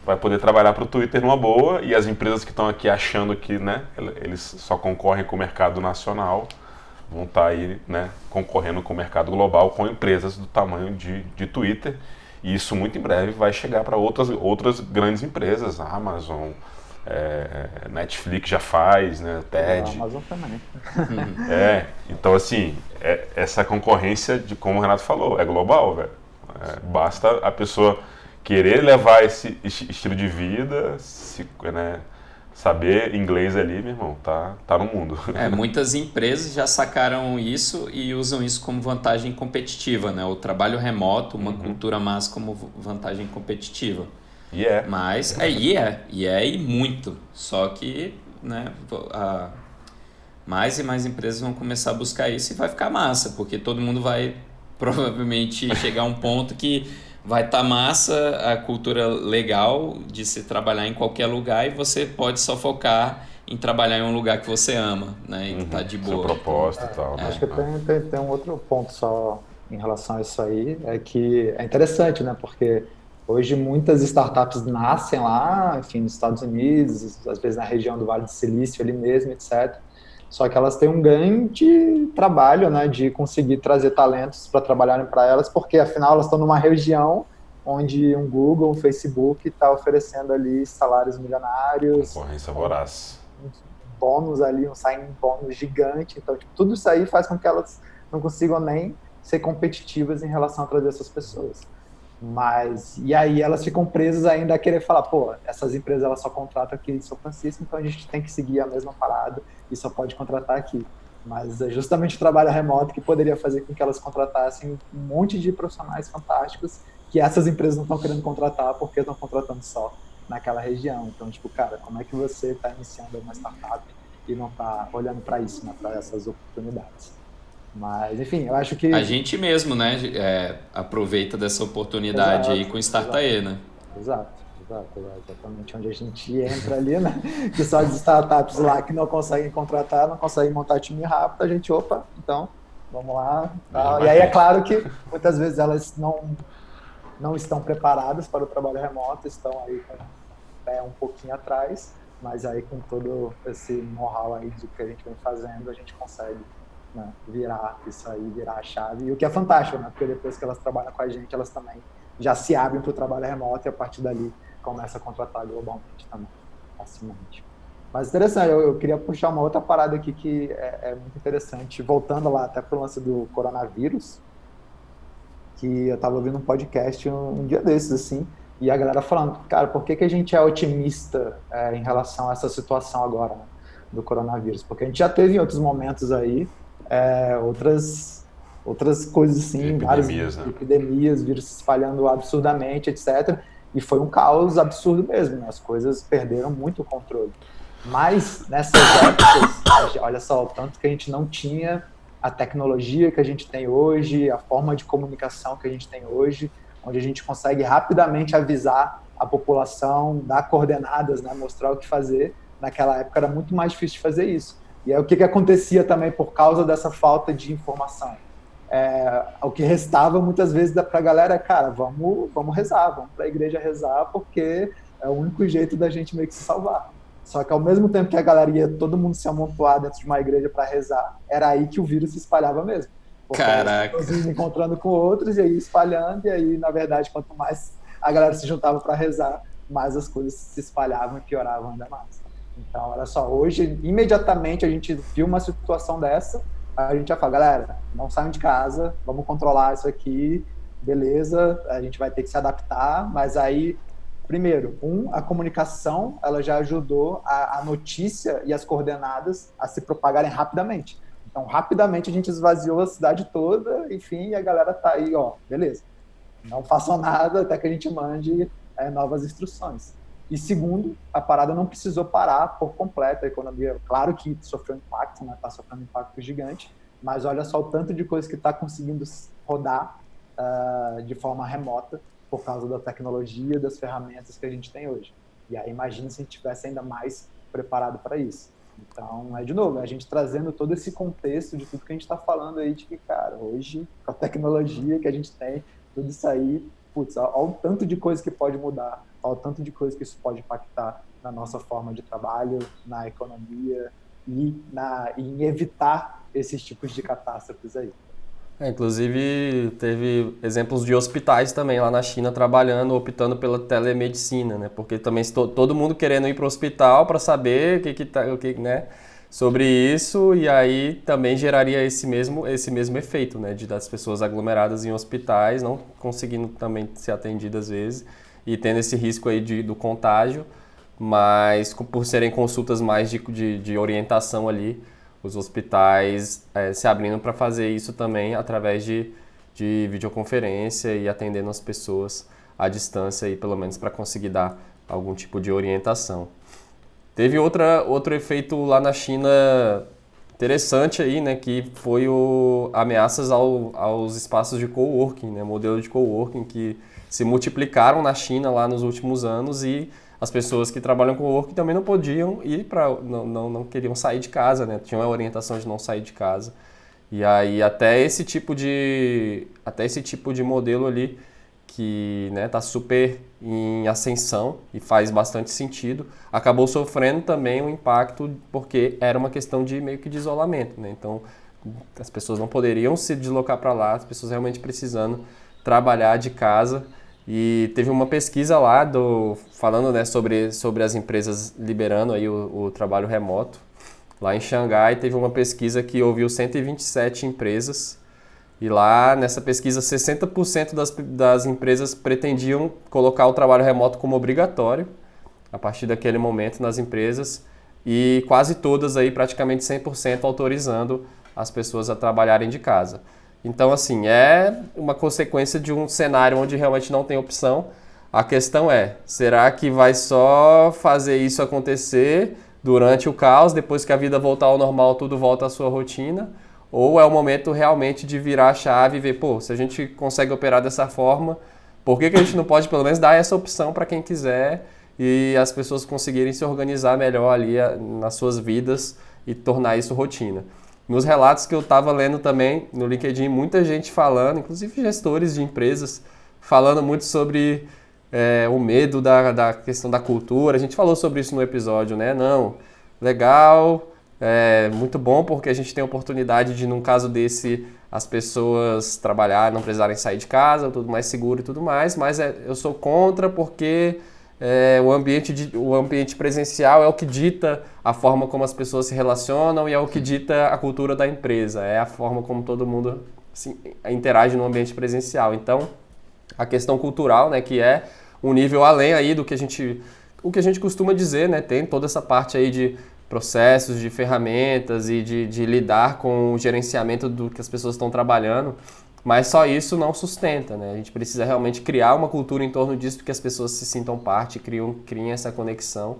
vai poder trabalhar para o Twitter numa boa, e as empresas que estão aqui achando que, né, eles só concorrem com o mercado nacional vão estar aí, né, concorrendo com o mercado global com empresas do tamanho de Twitter. E isso muito em breve vai chegar para outras grandes empresas, a Amazon, Netflix já faz, né, TED. A Amazon também. Então assim, essa concorrência, como o Renato falou, é global, velho. Basta a pessoa querer levar esse estilo de vida, saber inglês ali, meu irmão, tá no mundo. Muitas empresas já sacaram isso e usam isso como vantagem competitiva, né? O trabalho remoto, uma cultura massa como vantagem competitiva. Mas, e muito. Só que, né, mais e mais empresas vão começar a buscar isso e vai ficar massa, porque todo mundo vai provavelmente chegar a um ponto que vai estar massa a cultura legal de se trabalhar em qualquer lugar, e você pode só focar em trabalhar em um lugar que você ama, né? E que tá de boa. Seu propósito e tal. Acho que tem um outro ponto só em relação a isso aí, é que é interessante, né? Porque hoje muitas startups nascem lá, enfim, nos Estados Unidos, às vezes na região do Vale do Silício ali mesmo, etc. Só que elas têm um grande trabalho, né, de conseguir trazer talentos para trabalharem para elas, porque afinal elas estão numa região onde um Google, um Facebook está oferecendo ali salários milionários. Concorrência voraz. Um bônus ali, um signing bônus gigante. Então, tipo, tudo isso aí faz com que elas não consigam nem ser competitivas em relação a trazer essas pessoas. E aí elas ficam presas ainda a querer falar, pô, essas empresas elas só contratam aqui em São Francisco, então a gente tem que seguir a mesma parada e só pode contratar aqui. Mas é justamente o trabalho remoto que poderia fazer com que elas contratassem um monte de profissionais fantásticos que essas empresas não estão querendo contratar porque estão contratando só naquela região. Então, tipo, cara, como é que você está iniciando uma startup e não está olhando para isso, né, para essas oportunidades? Mas, enfim, eu acho que... A gente mesmo, né, aproveita dessa oportunidade aí com o Startae, né? Exatamente onde a gente entra ali, né? Que só as startups lá que não conseguem contratar, não conseguem montar time rápido, a gente, então, vamos lá. Tal. E aí é claro que muitas vezes elas não estão preparadas para o trabalho remoto, estão aí com o pé um pouquinho atrás, mas aí com todo esse know-how aí do que a gente vem fazendo, a gente consegue, né, virar isso aí, virar a chave. E o que é fantástico, né? Porque depois que elas trabalham com a gente, elas também já se abrem para o trabalho remoto e a partir dali começa a contratar globalmente também, facilmente. Mas interessante, eu queria puxar uma outra parada aqui que é muito interessante, voltando lá até para o lance do coronavírus, que eu estava ouvindo um podcast um dia desses, assim, e a galera falando, cara, por que a gente é otimista em relação a essa situação agora, né, do coronavírus? Porque a gente já teve em outros momentos aí outras coisas assim, várias epidemias, vírus se espalhando absurdamente, etc. E foi um caos absurdo mesmo, né? As coisas perderam muito o controle. Mas nessas épocas, olha só, tanto que a gente não tinha a tecnologia que a gente tem hoje, a forma de comunicação que a gente tem hoje, onde a gente consegue rapidamente avisar a população, dar coordenadas, né? Mostrar o que fazer. Naquela época era muito mais difícil de fazer isso. E aí o que acontecia também por causa dessa falta de informação? O que restava muitas vezes para a galera é, cara, vamos rezar, vamos para a igreja rezar, porque é o único jeito da gente meio que se salvar. Só que ao mesmo tempo que a galera ia todo mundo se amontoar dentro de uma igreja para rezar, era aí que o vírus se espalhava mesmo. Porque as pessoas iam encontrando com outros e aí espalhando, e aí, na verdade, quanto mais a galera se juntava para rezar, mais as coisas se espalhavam e pioravam ainda mais. Então, olha só, hoje, imediatamente a gente viu uma situação dessa, a gente já fala, galera, não saiam de casa, vamos controlar isso aqui, beleza, a gente vai ter que se adaptar, mas aí, primeiro, a comunicação, ela já ajudou a notícia e as coordenadas a se propagarem rapidamente. Então, rapidamente a gente esvaziou a cidade toda, enfim, e a galera tá aí, ó, beleza. Não façam nada até que a gente mande novas instruções. E segundo, a parada não precisou parar por completo a economia. Claro que sofreu impacto, né? Tá sofrendo um impacto gigante, mas olha só o tanto de coisa que está conseguindo rodar de forma remota por causa da tecnologia, das ferramentas que a gente tem hoje. E aí imagina se a gente tivesse ainda mais preparado para isso. Então, de novo, a gente trazendo todo esse contexto de tudo que a gente está falando aí, de que, cara, hoje, com a tecnologia que a gente tem, tudo isso aí, putz, olha o tanto de coisa que pode mudar, olha o tanto de coisa que isso pode impactar na nossa forma de trabalho, na economia e em evitar esses tipos de catástrofes aí. Inclusive, teve exemplos de hospitais também lá na China trabalhando, optando pela telemedicina, né? Porque também todo mundo querendo ir para o hospital para saber né? Sobre isso, e aí também geraria esse mesmo efeito, né? Das pessoas aglomeradas em hospitais, não conseguindo também ser atendidas às vezes, e tendo esse risco aí do contágio, mas por serem consultas mais de orientação ali, os hospitais se abrindo para fazer isso também através de videoconferência e atendendo as pessoas à distância, aí, pelo menos para conseguir dar algum tipo de orientação. Teve outro efeito lá na China interessante aí, né, que foi ameaças aos espaços de coworking, né, modelo de coworking que se multiplicaram na China lá nos últimos anos, e as pessoas que trabalham com work também não podiam ir não queriam sair de casa, né? Tinham a orientação de não sair de casa. E aí até esse tipo de modelo ali que, né, tá super em ascensão e faz bastante sentido, acabou sofrendo também um impacto porque era uma questão de meio que de isolamento, né? Então as pessoas não poderiam se deslocar para lá, as pessoas realmente precisando trabalhar de casa. E teve uma pesquisa lá falando, né, sobre as empresas liberando aí o trabalho remoto. Lá em Xangai teve uma pesquisa que ouviu 127 empresas, e lá nessa pesquisa 60% das empresas pretendiam colocar o trabalho remoto como obrigatório a partir daquele momento nas empresas, e quase todas aí, praticamente 100%, autorizando as pessoas a trabalharem de casa. Então, assim, é uma consequência de um cenário onde realmente não tem opção. A questão é, será que vai só fazer isso acontecer durante o caos, depois que a vida voltar ao normal, tudo volta à sua rotina? Ou é o momento realmente de virar a chave e ver, pô, se a gente consegue operar dessa forma, por que a gente não pode pelo menos dar essa opção para quem quiser e as pessoas conseguirem se organizar melhor ali nas suas vidas e tornar isso rotina? Nos relatos que eu estava lendo também no LinkedIn, muita gente falando, inclusive gestores de empresas, falando muito sobre o medo da questão da cultura. A gente falou sobre isso no episódio, né? Não, legal, muito bom porque a gente tem a oportunidade de, num caso desse, as pessoas trabalhar, não precisarem sair de casa, tudo mais seguro e tudo mais, mas eu sou contra porque o ambiente presencial é o que dita a forma como as pessoas se relacionam e é o que dita a cultura da empresa, é a forma como todo mundo assim, interage no ambiente presencial. Então, a questão cultural, né, que é um nível além aí do que a gente costuma dizer, né, tem toda essa parte aí de processos, de ferramentas e de lidar com o gerenciamento do que as pessoas estão trabalhando. Mas só isso não sustenta, né? A gente precisa realmente criar uma cultura em torno disso, que as pessoas se sintam parte, criem essa conexão.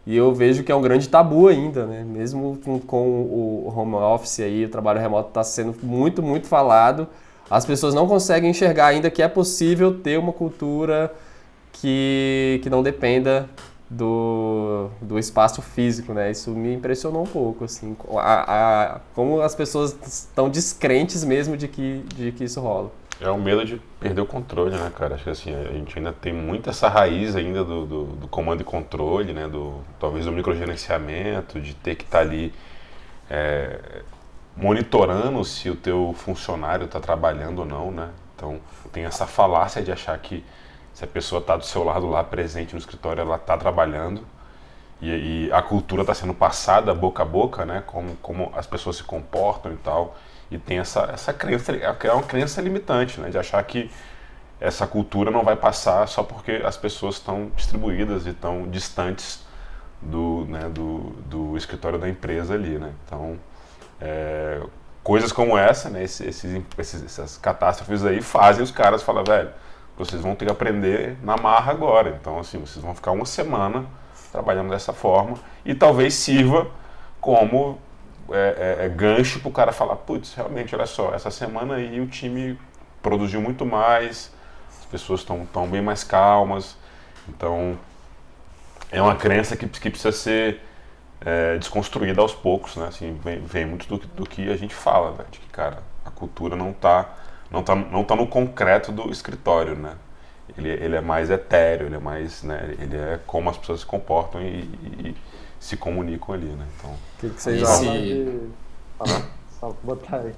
E eu vejo que é um grande tabu ainda, né? Mesmo com o home office aí, o trabalho remoto está sendo muito, muito falado, as pessoas não conseguem enxergar ainda que é possível ter uma cultura que não dependa do espaço físico, né? Isso me impressionou um pouco, assim, como as pessoas estão descrentes mesmo de que isso rola. É o medo de perder o controle, né, cara? Acho que assim, a gente ainda tem muito essa raiz ainda do comando e controle, né? Talvez do microgerenciamento, de ter que estar ali monitorando se o teu funcionário está trabalhando ou não, né? Então, tem essa falácia de achar que se a pessoa está do seu lado lá, presente no escritório, ela está trabalhando. E a cultura está sendo passada boca a boca, né? Como as pessoas se comportam e tal. E tem essa crença, é uma crença limitante, né? De achar que essa cultura não vai passar só porque as pessoas estão distribuídas e estão distantes do escritório da empresa ali, né? Então, coisas como essa, né? Essas catástrofes aí fazem os caras falar, velho, vocês vão ter que aprender na marra agora. Então, assim, vocês vão ficar uma semana trabalhando dessa forma e talvez sirva como gancho para o cara falar, putz, realmente, olha só, essa semana aí o time produziu muito mais, as pessoas estão bem mais calmas, então é uma crença que precisa ser desconstruída aos poucos, né? Assim, vem muito do que a gente fala, né? De que, cara, a cultura não tá no concreto do escritório, né? Ele é mais etéreo, ele é mais, né? Ele é como as pessoas se comportam e se comunicam ali, né? Então, o que vocês acham? Só botar aí.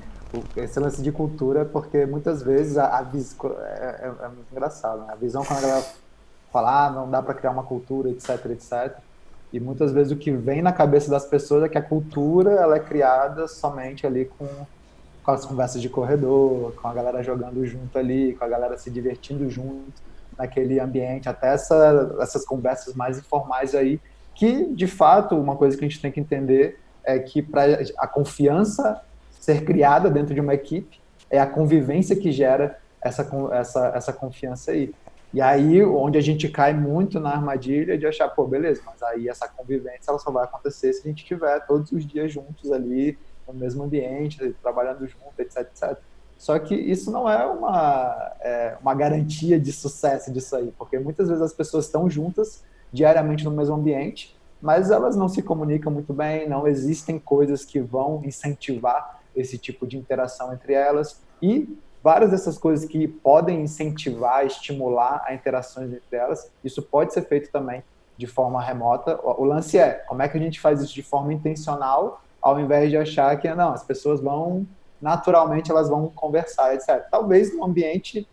Esse lance de cultura, porque muitas vezes a visão é muito engraçado, né? A visão quando a galera fala, não dá para criar uma cultura, etc, etc. E muitas vezes o que vem na cabeça das pessoas é que a cultura ela é criada somente ali com as conversas de corredor, com a galera jogando junto ali, com a galera se divertindo junto naquele ambiente, até essas conversas mais informais aí, que, de fato, uma coisa que a gente tem que entender é que para a confiança ser criada dentro de uma equipe, é a convivência que gera essa confiança aí. E aí, onde a gente cai muito na armadilha de achar, pô, beleza, mas aí essa convivência ela só vai acontecer se a gente estiver todos os dias juntos ali, no mesmo ambiente, trabalhando junto, etc, etc. Só que isso não é uma garantia de sucesso disso aí, porque muitas vezes as pessoas estão juntas diariamente no mesmo ambiente, mas elas não se comunicam muito bem, não existem coisas que vão incentivar esse tipo de interação entre elas, e várias dessas coisas que podem incentivar, estimular a interações entre elas, isso pode ser feito também de forma remota. O lance é, como é que a gente faz isso de forma intencional, ao invés de achar que, não, as pessoas vão, naturalmente, elas vão conversar, etc. Talvez no ambiente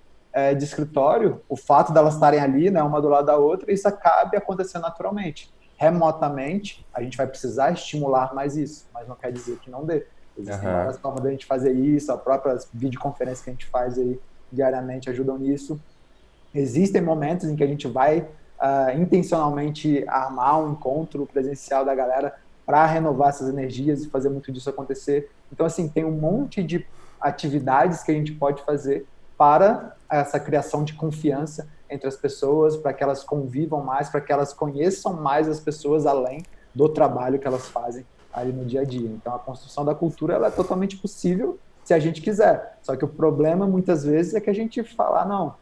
de escritório, o fato de elas estarem ali, né, uma do lado da outra, isso acabe acontecendo naturalmente. Remotamente, a gente vai precisar estimular mais isso, mas não quer dizer que não dê. Existem várias formas da gente fazer isso, as próprias videoconferências que a gente faz aí diariamente ajudam nisso. Existem momentos em que a gente vai intencionalmente armar um encontro presencial da galera para renovar essas energias e fazer muito disso acontecer. Então, assim, tem um monte de atividades que a gente pode fazer para essa criação de confiança entre as pessoas, para que elas convivam mais, para que elas conheçam mais as pessoas além do trabalho que elas fazem ali no dia a dia. Então, a construção da cultura ela é totalmente possível se a gente quiser. Só que o problema, muitas vezes, é que a gente fala, não,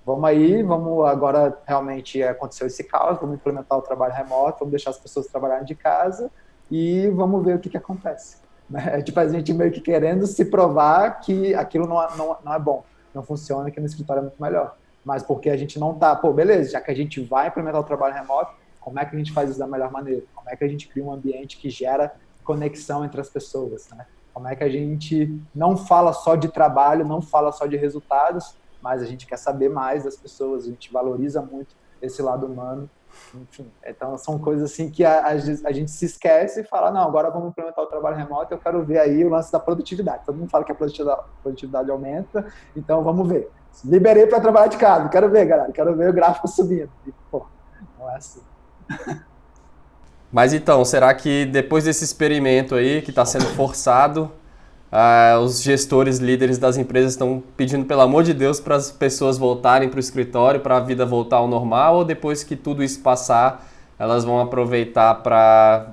vamos agora realmente aconteceu esse caos, vamos implementar o trabalho remoto, vamos deixar as pessoas trabalharem de casa e vamos ver o que acontece. É tipo a gente meio que querendo se provar que aquilo não é bom, não funciona, que no escritório é muito melhor. Mas porque a gente não tá, beleza, já que a gente vai implementar o trabalho remoto, como é que a gente faz isso da melhor maneira? Como é que a gente cria um ambiente que gera conexão entre as pessoas, né? Como é que a gente não fala só de trabalho, não fala só de resultados, mas a gente quer saber mais das pessoas, a gente valoriza muito esse lado humano, enfim. Então, são coisas assim que a gente se esquece e fala, não, agora vamos implementar o trabalho remoto, eu quero ver aí o lance da produtividade. Todo mundo fala que a produtividade aumenta, então vamos ver. Liberei para trabalhar de casa, quero ver, galera, quero ver o gráfico subindo. E, não é assim. Mas então, será que depois desse experimento aí, que está sendo forçado, os gestores, líderes das empresas estão pedindo, pelo amor de Deus, para as pessoas voltarem para o escritório, para a vida voltar ao normal, ou depois que tudo isso passar, elas vão aproveitar para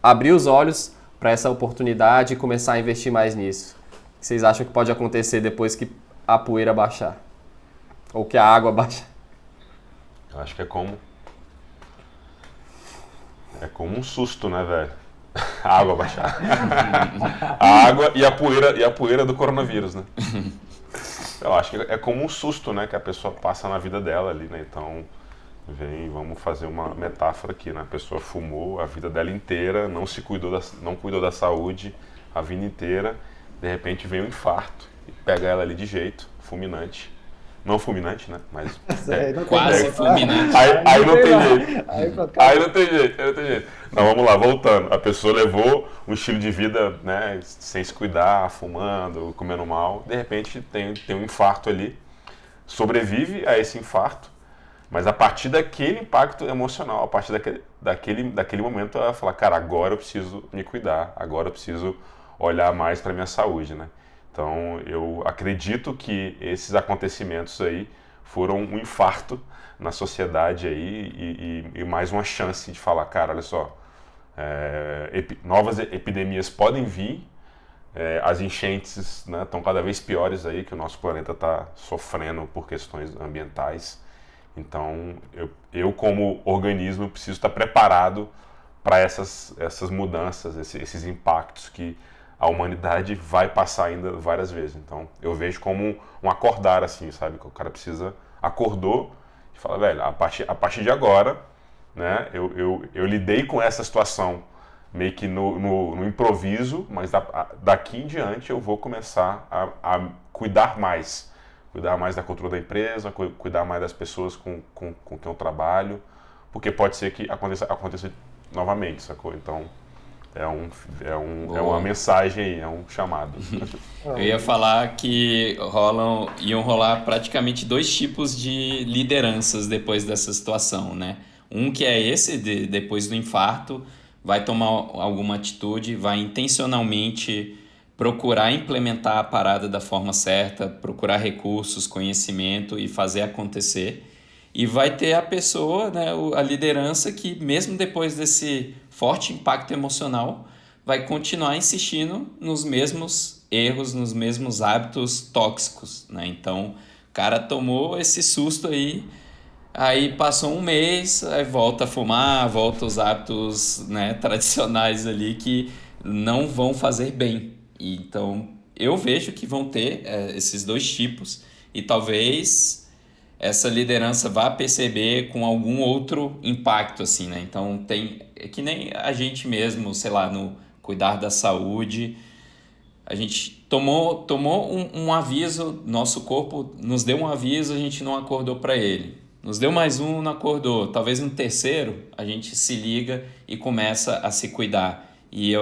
abrir os olhos para essa oportunidade e começar a investir mais nisso? O que vocês acham que pode acontecer depois que a poeira baixar? Ou que a água baixar? Eu acho que é como um susto, né, velho? A água baixar. A água e a poeira do coronavírus, né? Eu acho que é como um susto, né, que a pessoa passa na vida dela ali, né? Então, vamos fazer uma metáfora aqui, né? A pessoa fumou a vida dela inteira, não cuidou da saúde a vida inteira, de repente vem um infarto e pega ela ali de jeito, fulminante. Não fulminante, né? Mas quase fulminante. Aí não tem jeito. Aí não tem jeito. Não, vamos lá, voltando. A pessoa levou um estilo de vida, né, sem se cuidar, fumando, comendo mal. De repente tem um infarto ali. Sobrevive a esse infarto, mas a partir daquele impacto emocional, a partir daquele momento, ela fala, cara, agora eu preciso me cuidar, agora eu preciso olhar mais para minha saúde, né? Então, eu acredito que esses acontecimentos aí foram um infarto na sociedade aí e mais uma chance de falar, cara, olha só, novas epidemias podem vir, as enchentes, né, estão cada vez piores aí, que o nosso planeta está sofrendo por questões ambientais. Então, eu como organismo preciso estar preparado para essas mudanças, esses impactos que a humanidade vai passar ainda várias vezes. Então, eu vejo como um acordar, assim, sabe? Que o cara acordou e fala, velho, a partir de agora, né, eu lidei com essa situação meio que no improviso, mas daqui em diante eu vou começar a cuidar mais da cultura da empresa, cuidar mais das pessoas com quem eu trabalho, porque pode ser que aconteça novamente, sacou? Então, é uma mensagem aí, é um chamado. Eu ia falar que iam rolar praticamente dois tipos de lideranças depois dessa situação, né? Um que é esse, depois do infarto, vai tomar alguma atitude, vai intencionalmente procurar implementar a parada da forma certa, procurar recursos, conhecimento e fazer acontecer. E vai ter a pessoa, né, a liderança que mesmo depois desse forte impacto emocional, vai continuar insistindo nos mesmos erros, nos mesmos hábitos tóxicos, né? Então, o cara tomou esse susto aí passou um mês, aí volta a fumar, volta os hábitos, né, tradicionais ali que não vão fazer bem. Então, eu vejo que vão ter esses dois tipos e talvez essa liderança vá perceber com algum outro impacto, assim, né? Então, é que nem a gente mesmo, sei lá, no cuidar da saúde, a gente tomou um aviso, nosso corpo nos deu um aviso, a gente não acordou para ele. Nos deu mais um, não acordou. Talvez no terceiro, a gente se liga e começa a se cuidar. E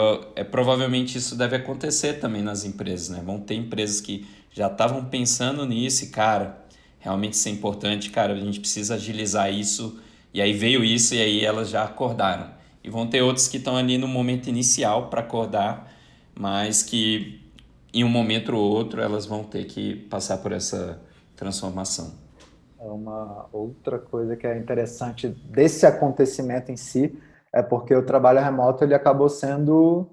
provavelmente isso deve acontecer também nas empresas, né? Vão ter empresas que já estavam pensando nisso e, cara, realmente isso é importante, cara, a gente precisa agilizar isso. E aí veio isso e aí elas já acordaram. E vão ter outros que estão ali no momento inicial para acordar, mas que em um momento ou outro elas vão ter que passar por essa transformação. Uma outra coisa que é interessante desse acontecimento em si é porque o trabalho remoto ele acabou sendo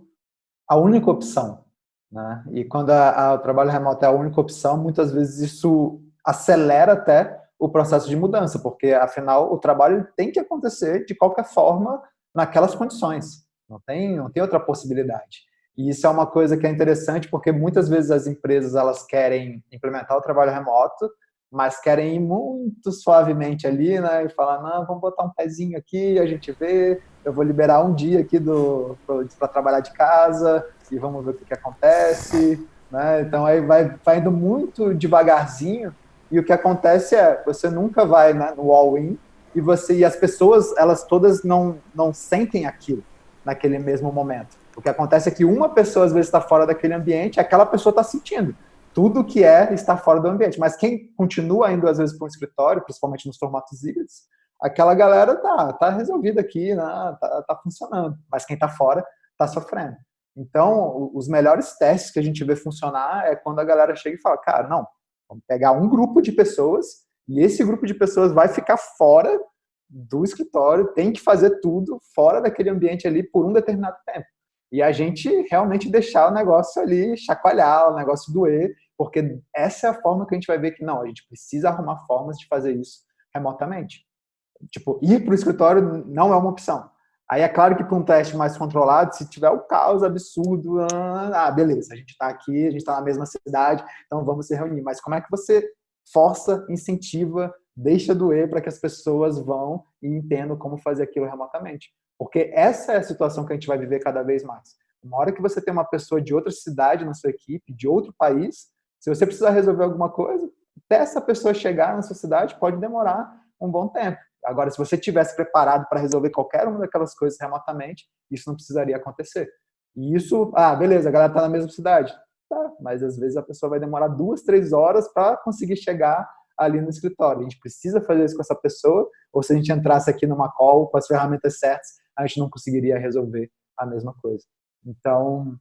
a única opção, né? E quando o trabalho remoto é a única opção, muitas vezes isso acelera até o processo de mudança, porque afinal o trabalho tem que acontecer de qualquer forma naquelas condições, não tem outra possibilidade. E isso é uma coisa que é interessante porque muitas vezes as empresas elas querem implementar o trabalho remoto, mas querem ir muito suavemente ali, né, e falar, não, vamos botar um pezinho aqui, a gente vê, eu vou liberar um dia aqui para trabalhar de casa e vamos ver o que acontece, né? Então aí vai indo muito devagarzinho e o que acontece você nunca vai, né, no all-in e as pessoas, elas todas não sentem aquilo naquele mesmo momento. O que acontece é que uma pessoa às vezes está fora daquele ambiente, aquela pessoa está sentindo tudo que está fora do ambiente. Mas quem continua indo, às vezes, para um escritório, principalmente nos formatos híbridos, aquela galera tá resolvida aqui, né? tá funcionando. Mas quem está fora está sofrendo. Então, os melhores testes que a gente vê funcionar é quando a galera chega e fala, cara, não, vamos pegar um grupo de pessoas e esse grupo de pessoas vai ficar fora do escritório, tem que fazer tudo fora daquele ambiente ali por um determinado tempo. E a gente realmente deixar o negócio ali chacoalhar, o negócio doer, porque essa é a forma que a gente vai ver que não, a gente precisa arrumar formas de fazer isso remotamente. Tipo, ir para o escritório não é uma opção. Aí é claro que para um teste mais controlado, se tiver o caos absurdo, beleza, a gente está aqui, a gente está na mesma cidade, então vamos se reunir. Mas como é que você força, incentiva, deixa doer para que as pessoas vão e entendam como fazer aquilo remotamente? Porque essa é a situação que a gente vai viver cada vez mais. Uma hora que você tem uma pessoa de outra cidade na sua equipe, de outro país, se você precisar resolver alguma coisa, até essa pessoa chegar na sua cidade pode demorar um bom tempo. Agora, se você tivesse preparado para resolver qualquer uma daquelas coisas remotamente, isso não precisaria acontecer. E isso, beleza, a galera está na mesma cidade. Tá, mas às vezes a pessoa vai demorar 2, 3 horas para conseguir chegar ali no escritório. A gente precisa fazer isso com essa pessoa, ou se a gente entrasse aqui numa call com as ferramentas certas, a gente não conseguiria resolver a mesma coisa. Então,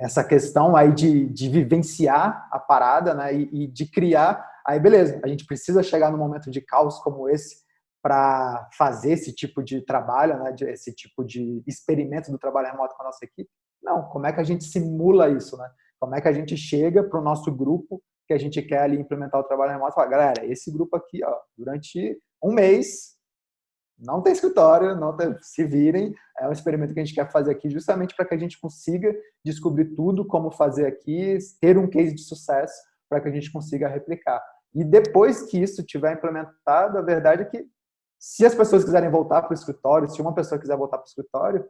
essa questão aí de vivenciar a parada, né, e de criar, aí beleza, a gente precisa chegar num momento de caos como esse para fazer esse tipo de trabalho, né, esse tipo de experimento do trabalho remoto com a nossa equipe. Não, como é que a gente simula isso, né? Como é que a gente chega para o nosso grupo que a gente quer ali implementar o trabalho remoto e fala, galera, esse grupo aqui, durante um mês, não tem escritório, se virem, é um experimento que a gente quer fazer aqui justamente para que a gente consiga descobrir tudo, como fazer aqui, ter um case de sucesso para que a gente consiga replicar. E depois que isso tiver implementado, a verdade é que se as pessoas quiserem voltar para o escritório, se uma pessoa quiser voltar para o escritório,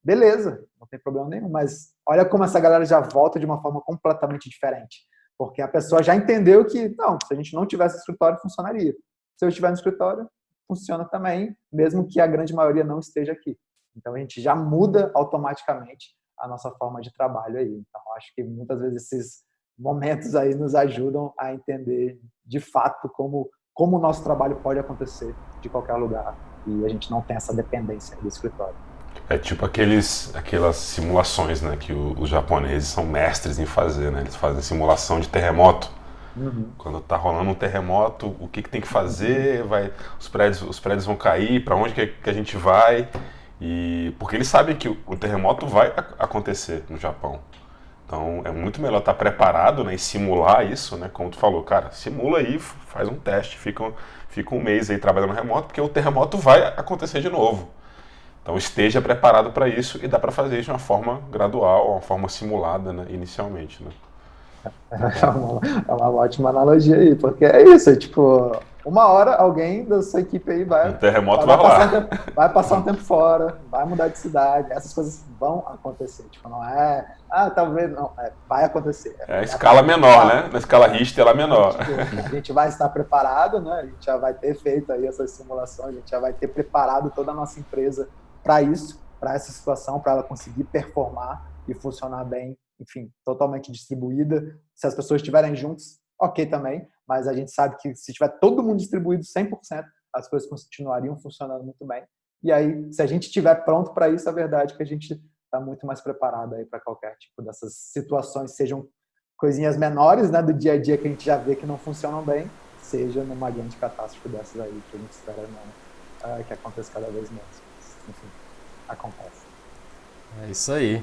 beleza, não tem problema nenhum, mas olha como essa galera já volta de uma forma completamente diferente, porque a pessoa já entendeu que, não, se a gente não tivesse escritório, funcionaria. Se eu estiver no escritório, funciona também, mesmo que a grande maioria não esteja aqui. Então, a gente já muda automaticamente a nossa forma de trabalho aí. Então, acho que muitas vezes esses momentos aí nos ajudam a entender, de fato, como o nosso trabalho pode acontecer de qualquer lugar e a gente não tem essa dependência do escritório. É tipo aquelas simulações, né, que os japoneses são mestres em fazer, né? Eles fazem simulação de terremoto. Uhum. Quando tá rolando um terremoto, o que tem que fazer? Os prédios vão cair, para onde que a gente vai? Porque eles sabem que o terremoto vai acontecer no Japão. Então é muito melhor estar preparado, né, e simular isso, né? Como tu falou, cara, simula aí, faz um teste, fica um mês aí trabalhando remoto, porque o terremoto vai acontecer de novo. Então esteja preparado para isso e dá para fazer isso de uma forma gradual, uma forma simulada, né, inicialmente, né? É uma ótima analogia aí, porque é isso, tipo, uma hora alguém da sua equipe aí vai passar um tempo fora, vai mudar de cidade, essas coisas vão acontecer, tipo, não é, talvez não, vai acontecer. É a escala menor, né? Na escala Richter ela é menor. A gente vai estar preparado, né? A gente já vai ter feito aí essas simulações, a gente já vai ter preparado toda a nossa empresa para isso, para essa situação, para ela conseguir performar e funcionar bem, enfim, totalmente distribuída. Se as pessoas estiverem juntas, ok também, mas a gente sabe que se tiver todo mundo distribuído 100%, as coisas continuariam funcionando muito bem. E aí, se a gente estiver pronto para isso, a verdade é que a gente está muito mais preparado aí para qualquer tipo dessas situações, sejam coisinhas menores, né, do dia a dia que a gente já vê que não funcionam bem, seja numa grande catástrofe dessas aí que a gente espera não, que aconteça cada vez menos. Enfim, acontece. É isso aí.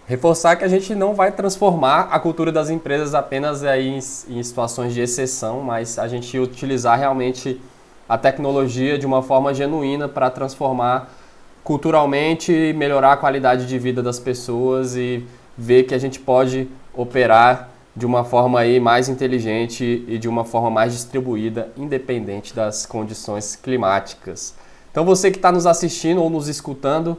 Reforçar que a gente não vai transformar a cultura das empresas apenas aí em situações de exceção, mas a gente utilizar realmente a tecnologia de uma forma genuína para transformar culturalmente, melhorar a qualidade de vida das pessoas e ver que a gente pode operar de uma forma aí mais inteligente e de uma forma mais distribuída, independente das condições climáticas. Então você que está nos assistindo ou nos escutando,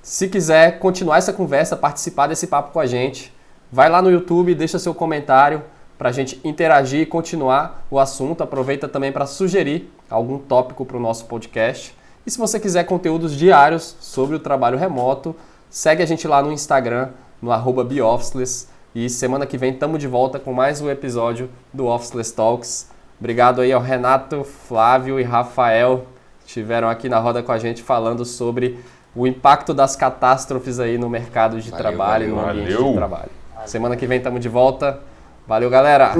se quiser continuar essa conversa, participar desse papo com a gente, vai lá no YouTube, deixa seu comentário para a gente interagir e continuar o assunto. Aproveita também para sugerir algum tópico para o nosso podcast. E se você quiser conteúdos diários sobre o trabalho remoto, segue a gente lá no Instagram, no @beofficeless. E semana que vem estamos de volta com mais um episódio do Officeless Talks. Obrigado aí ao Renato, Flávio e Rafael, que estiveram aqui na roda com a gente falando sobre o impacto das catástrofes aí no mercado de trabalho e no ambiente de trabalho. Semana que vem estamos de volta. Valeu, galera!